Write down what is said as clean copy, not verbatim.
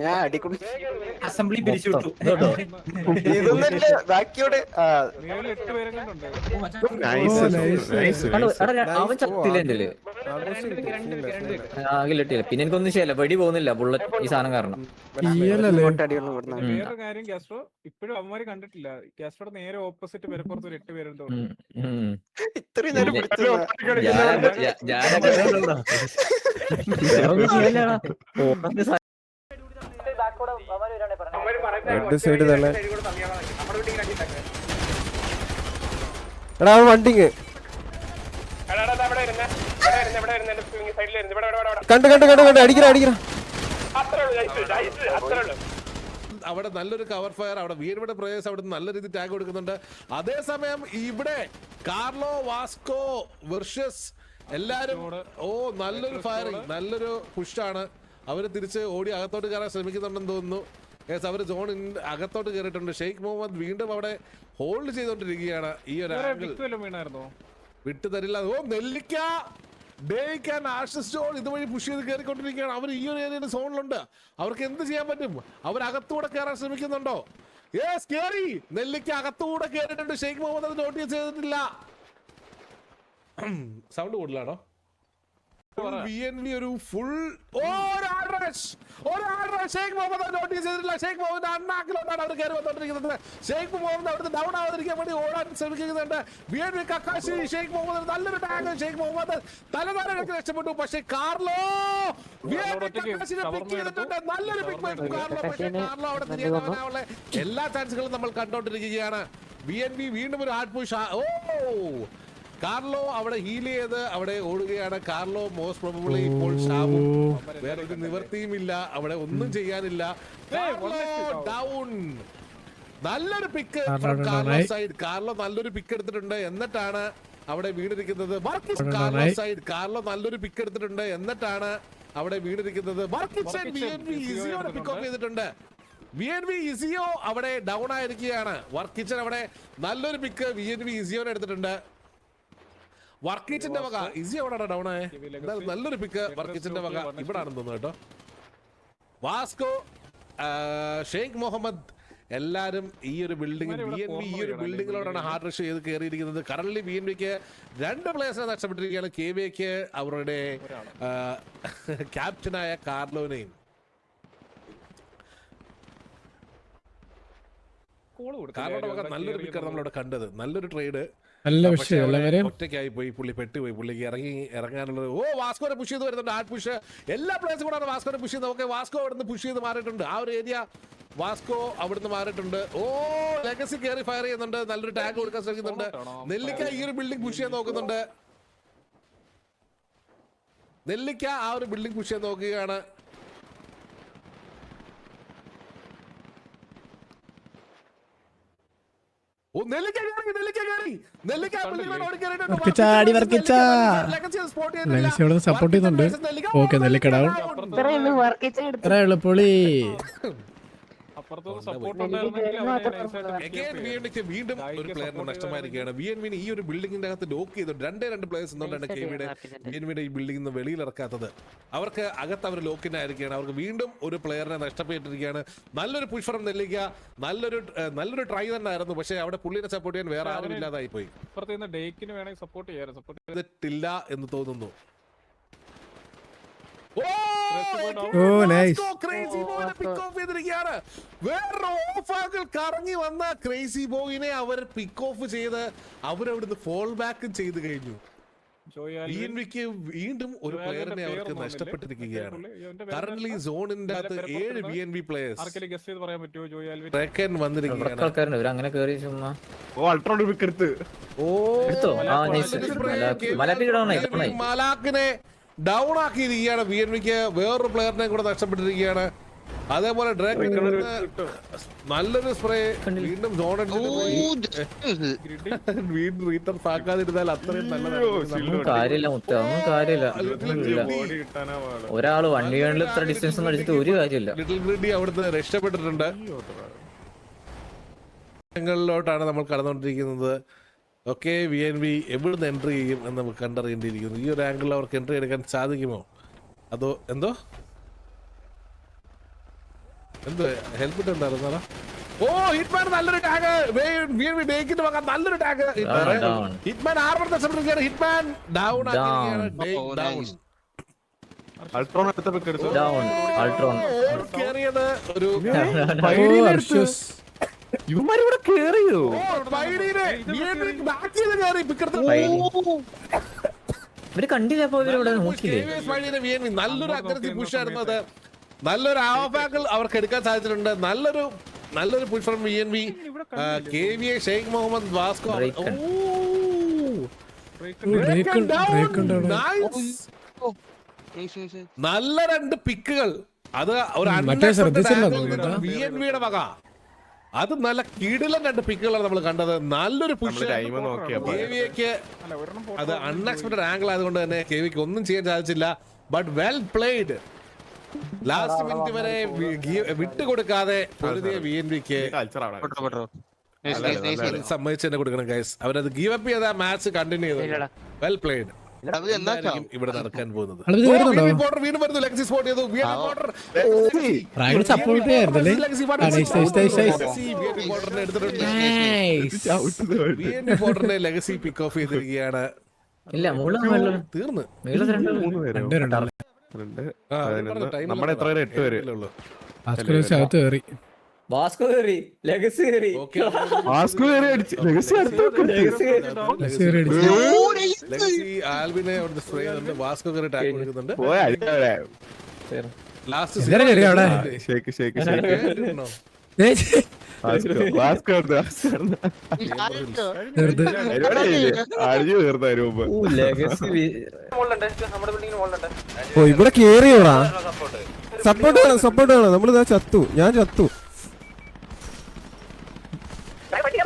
ഞാൻ അടിക്കും. അസംബ്ലി പിരിച്ചു വിട്ടു. ഇതൊന്നല്ല ബാക്കിയോടെ. അവൻ ചത്തില്ല. ആകിലിട്ടില്ല. പിന്നെ എനിക്കൊന്നും ചെയ്യല്ല. വെടി പോകുന്നില്ല ബുള്ളറ്റ് ഈ സാധനം കാരണം. വേറൊരു കാര്യം കാസ്ട്രോ ഇപ്പോഴും അവന്മാര് കണ്ടിട്ടില്ല. കാസ്ട്രോയുടെ നേരെ ഓപ്പോസിറ്റ് വരപ്പുറത്ത് ഒരു 8 പേരുണ്ട്. ഇത്രയും നേരം വണ്ടിങ് കണ്ട് അടിക്കറ അവിടെ നല്ലൊരു കവർ ഫയർ. അവിടെ വീട് പ്രദേശം അവിടെ നല്ല രീതിയിൽ ടാഗ് കൊടുക്കുന്നുണ്ട്. അതേസമയം ഇവിടെ കാർലോ വാസ്കോ വെർഷസ് എല്ലാരും നല്ലൊരു ഫയറിങ്, നല്ലൊരു പുഷാണ്. അവര് തിരിച്ച് ഓടി അകത്തോട്ട് കയറാൻ ശ്രമിക്കുന്നുണ്ടെന്ന് തോന്നുന്നു. അവര് സോൺ അകത്തോട്ട് കയറിയിട്ടുണ്ട്. ഷെയ്ഖ് മുഹമ്മദ് വീണ്ടും അവിടെ ഹോൾഡ് ചെയ്തോണ്ടിരിക്കുകയാണ്. ഈ ഒരു ആംഗിൾ വിട്ടു തരില്ല. നെല്ലിക്ക ഇതുവഴി പുഷ് ചെയ്ത് കയറിക്കൊണ്ടിരിക്കുകയാണ്. അവർ ഈ ഒരു ഏരിയയിൽ സോണിലുണ്ട്. അവർക്ക് എന്ത് ചെയ്യാൻ പറ്റും? അവർ അകത്തൂടെ കയറാൻ ശ്രമിക്കുന്നുണ്ടോ? നെല്ലിക്ക അകത്തൂടെ കയറിയിട്ടുണ്ട്. ഷെയ്ഖ് മുഹമ്മദ് അത് നോട്ടീസ് ചെയ്തിട്ടില്ല. സൗണ്ട് കൂടുതലാണോ? ഒരു ഫുൾ ഷെയ്ഖ് മുഹമ്മദ് നോട്ടീസ് ചെയ്തിട്ടില്ല. ഷെയ്ഖ് മുഹമ്മദ് അണ്ണാക്കിലോട്ടാണ് അവർ കയറി വന്നോണ്ടിരിക്കുന്നത്. ഷെയ്ഖ് മുഹമ്മദ് അവിടുത്തെ ഡൗൺ ആവാതിരിക്കാൻ വേണ്ടി ഓടാൻ ശ്രമിക്കുന്നുണ്ട്. കക്കാശി ഷെയ്ഖ് മുഹമ്മദ് നല്ലൊരു ടാഗ്. ഷെയ്ഖ് മുഹമ്മദ് തലതാരങ്ങൾക്ക് രക്ഷപ്പെട്ടു. പക്ഷേ കാർലോ നല്ലൊരു പിക്ക് കാർലോ. പക്ഷേ കാർലോ അവിടെ തിരിയാനുള്ള എല്ലാ ചാൻസുകളും നമ്മൾ കണ്ടോണ്ടിരിക്കുകയാണ്. BNB വീണ്ടും ഒരു ഹാർഡ് പുഷ്. കാർലോ അവിടെ ഹീൽ ചെയ്ത് അവിടെ ഓടുകയാണ്. കാർലോ മോസ്റ്റ് പ്രോബബ്ലി ഇപ്പോൾ ഷാവും. വേറെ ഒരു നിവർത്തിയുമില്ല. അവിടെ ഒന്നും ചെയ്യാനില്ല. ഡൗൺ. നല്ലൊരു പിക്ക് കാർലോ സൈഡ്. കാർലോ നല്ലൊരു പിക്ക് എടുത്തിട്ടുണ്ട്. എന്നിട്ടാണ് അവിടെ വീണിരിക്കുന്നത്. Carlo side. കാർലോ നല്ലൊരു പിക്ക് എടുത്തിട്ടുണ്ട്. എന്നിട്ടാണ് അവിടെ വീണിരിക്കുന്നത്. BNB ഇസിയോനെ പിക്ക് ഓഫ് ചെയ്തിട്ടുണ്ട്. BNB ഇസിയോ അവിടെ ഡൗൺ ആയിരിക്കുകയാണ്. വർക്ക് കിച്ചൻ അവിടെ നല്ലൊരു പിക്ക് BNB ഇസിയോനെ എടുത്തിട്ടുണ്ട്. വർക്കിച്ചിന്റെ വക ഇസി എവിടെയാണ് ഡൗൺ ആയ? നല്ലൊരു പിക്ക് വർക്കിച്ചിന്റെ വക ഇവിടെ ആണെന്ന് തോന്നുന്നു കേട്ടോ. വാസ്കോ, ഷെയ്ഖ് മുഹമ്മദ് എല്ലാരും ഈ ഒരു ബിൽഡിംഗ് BNB ഈ ഒരു ബിൽഡിങ്ങിലോടാണ് ഹാർഡ് റഷ് ചെയ്ത് കയറിയിരിക്കുന്നത്. കറന്റ് BNBക്ക് 2 പ്ലേയേഴ്സിനെ നഷ്ടപ്പെട്ടിരിക്കുകയാണ്. KVക്ക് അവരുടെ ക്യാപ്റ്റനായ കാർലോനെയും. കാർലോയുടെ വക നല്ലൊരു പിക്കാണ് നമ്മളവിടെ കണ്ടത്. നല്ലൊരു ട്രേഡ്. ഒറ്റയ്ക്കായി പോയി. പുള്ളി പെട്ടുപോയി. പുള്ളിക്ക് ഇറങ്ങാനുള്ളത്. വാസ്കോനെ പുഷ് ചെയ്ത് വരുന്നുണ്ട്. Hard push. എല്ലാ പ്ലേയേഴ്സും കൂടെ വാസ്കോനെ പുഷ് ചെയ്ത്. ഓക്കെ, വാസ്കോ അവിടുന്ന് പുഷ് ചെയ്ത് മാറിയിട്ടുണ്ട്. ആ ഒരു ഏരിയ വാസ്കോ അവിടുന്ന് മാറിയിട്ടുണ്ട്. ലെഗസി കയറി ഫയർ ചെയ്യുന്നുണ്ട്. നല്ലൊരു ടാഗ് കൊടുക്കാൻ ശ്രമിക്കുന്നുണ്ട്. നെല്ലിക്ക ഈ ഒരു ബിൽഡിംഗ് പുഷ് ചെയ്യാൻ നോക്കുന്നുണ്ട്. നെല്ലിക്ക ആ ഒരു ബിൽഡിംഗ് പുഷ് ചെയ്യാൻ നോക്കുകയാണ്. സപ്പോർട്ട് ചെയ്യുന്നുണ്ട്. ഓക്കെ, നെല്ലിക്ക ഡൗൺ. പൊളി. വീണ്ടും ഒരു പ്ലെയറിന് നഷ്ടമായിരിക്കുകയാണ്. BNB ഈ ഒരു ബിൽഡിംഗിന്റെ അകത്ത് ലോക്ക് ചെയ്തിട്ടുണ്ട്. 2 പ്ലേയേഴ്സ് എന്നുകൊണ്ടാണ് BNB ഈ ബിൽഡിംഗിൽ നിന്ന് വെളിയിൽ ഇറക്കാത്തത്. അവർക്ക് അകത്ത് അവർ ലോക്കിനായിരിക്കുകയാണ്. അവർക്ക് വീണ്ടും ഒരു പ്ലെയറിനെ നഷ്ടപ്പെട്ടിരിക്കുകയാണ്. നല്ലൊരു പുഷ് ഫ്രം നെല്ലിക്ക. നല്ലൊരു ട്രൈ തന്നെ ആയിരുന്നു. പക്ഷേ അവിടെ പുള്ളിനെ സപ്പോർട്ട് ചെയ്യാൻ വേറെ ആരും ഇല്ലാതായി പോയി. സപ്പോർട്ട് ചെയ്തിട്ടില്ല എന്ന് തോന്നുന്നു. കറങ്ങി വന്ന ക്രേസി ബോയിനെ അവർ പിക്ക് ഓഫ് ചെയ്ത് അവരവിടുന്ന് ഫോൾ ബാക്ക് ചെയ്ത് കഴിഞ്ഞു. BNBക്ക് വീണ്ടും ഒരു പ്ലെയറിനെ അവർക്ക് നഷ്ടപ്പെട്ടിരിക്കുകയാണ്. കറന്റ്ലി സോണിന്റെ അകത്ത് 7 BNB പ്ലേയേഴ്സ് വന്നിരിക്കുകയാണ്. മലാക്കിനെ ഡൗൺ ആക്കിയിരിക്കുകയാണ്. BNBക്ക് വേറൊരു പ്ലെയറിനെ കൂടെ നഷ്ടപ്പെട്ടിരിക്കുകയാണ്. അതേപോലെ നല്ലൊരു സ്പ്രേ വീണ്ടും വീണ്ടും റീറ്റർഫ് ആക്കാതിരുന്നാൽ അത്രയും നല്ലതാണ്. ഒരാള് വണ്ടി ഇത്ര ഡിസ്റ്റൻസ് അടിച്ചിട്ട് ഒരു കാര്യമില്ല. ലിറ്റിൽ ഗ്രിഡി അവിടുന്ന് രക്ഷപ്പെട്ടിട്ടുണ്ട്. ങ്ങളിലോട്ടാണ് നമ്മൾ കടന്നുകൊണ്ടിരിക്കുന്നത്. ഓക്കെ, BNB എവിടുന്ന് എൻട്രി ചെയ്യും എന്ന് നമുക്ക് കണ്ടറിയേണ്ടിയിരിക്കുന്നു. ഈ ഒരു ആംഗിളിൽ അവർക്ക് എൻട്രി എടുക്കാൻ സാധിക്കുമോ? അതോ എന്തോ എന്ത് ഹെൽമെറ്റ് എന്തായിരുന്നു? ഓ ഹിറ്റ്മാൻ നല്ലൊരു ടാഗ്, ഡേക്കിന്റെ വക നല്ലൊരു ടാഗ്. ഹിറ്റ്മാൻ ആർമർ നഷ്ടപ്പെട്ടിരിക്കുകയാണ്. Hitman down down. അൾട്രോൺ എടുത്ത പിക്ക് എടുത്തു. കേറിയത് ഒരു ഇവന്മാരിവിടെ കേറിയോ? ഇവര് കണ്ടില്ല, അപ്പൊ ഇവരിവിടെ നോക്കിയില്ലേ? നല്ലൊരു അഗ്രസീവ് പുഷ് ആയിരുന്നു അത്. നല്ലൊരു ആഫാക്കിൾ അവർക്ക് എടുക്കാൻ സാധിച്ചിട്ടുണ്ട്. നല്ലൊരു push from VNV. KVA Sheikh Muhammad Vasco. നല്ല 2 പിക്കുകൾ. അത് ഒരു VNVയുടെ വക. അത് നല്ല കിടിലൻ 2 പിക്കുകളാണ് നമ്മൾ കണ്ടത്. നല്ലൊരു പുഷ് KVAക്ക്. അത് അൺഎക്സ്പെക്ടഡ് ആംഗിൾ ആയതുകൊണ്ട് തന്നെ KVAക്ക് ഒന്നും ചെയ്യാൻ സാധിച്ചില്ല. But well played. Last minute വരെ വിട്ടുകൊടുക്കാതെ പൊരുതിയ VNVക്ക് സമ്മതിച്ച് തന്നെ കൊടുക്കണം ഗൈസ്. അവരത് ഗീവ് അപ്പ് ചെയ്ത മാച്ച് കണ്ടിന്യൂ ചെയ്തു. Well played. ഇവിടെ നടക്കാൻ പോകുന്നത് വീണ്ടും വരുന്നു. ലെഗസി സ്പോട്ട് ചെയ്തു. ലെഗസി പിക്ക് ഓഫ് ചെയ്തിരിക്കുകയാണ്. തീർന്നു. നമ്മുടെ എത്ര പേര്? 8 പേര്. വാസ്കോ കേറി, ലെഗസി കേറി. വാസ്കോ കേറി അടിച്ചു. ലെഗസി അടുത്ത് ആൽബിനെ സ്പ്രേ ചെയ്യുന്നുണ്ട്. വാസ്കോ കേറി ടാഗ് കൊടുക്കുന്നുണ്ട്. ലാസ്റ്റ് ഷേക്ക് ഷേക്ക് വാസ്കോ അടിച്ചു തീർന്നതിന് മുമ്പ്. ഓ ഇവിടെ കേറിയോടാ. സപ്പോർട്ട് വേണം നമ്മളിതാ ചത്തു. ഞാൻ ചത്തു. വണ്ടി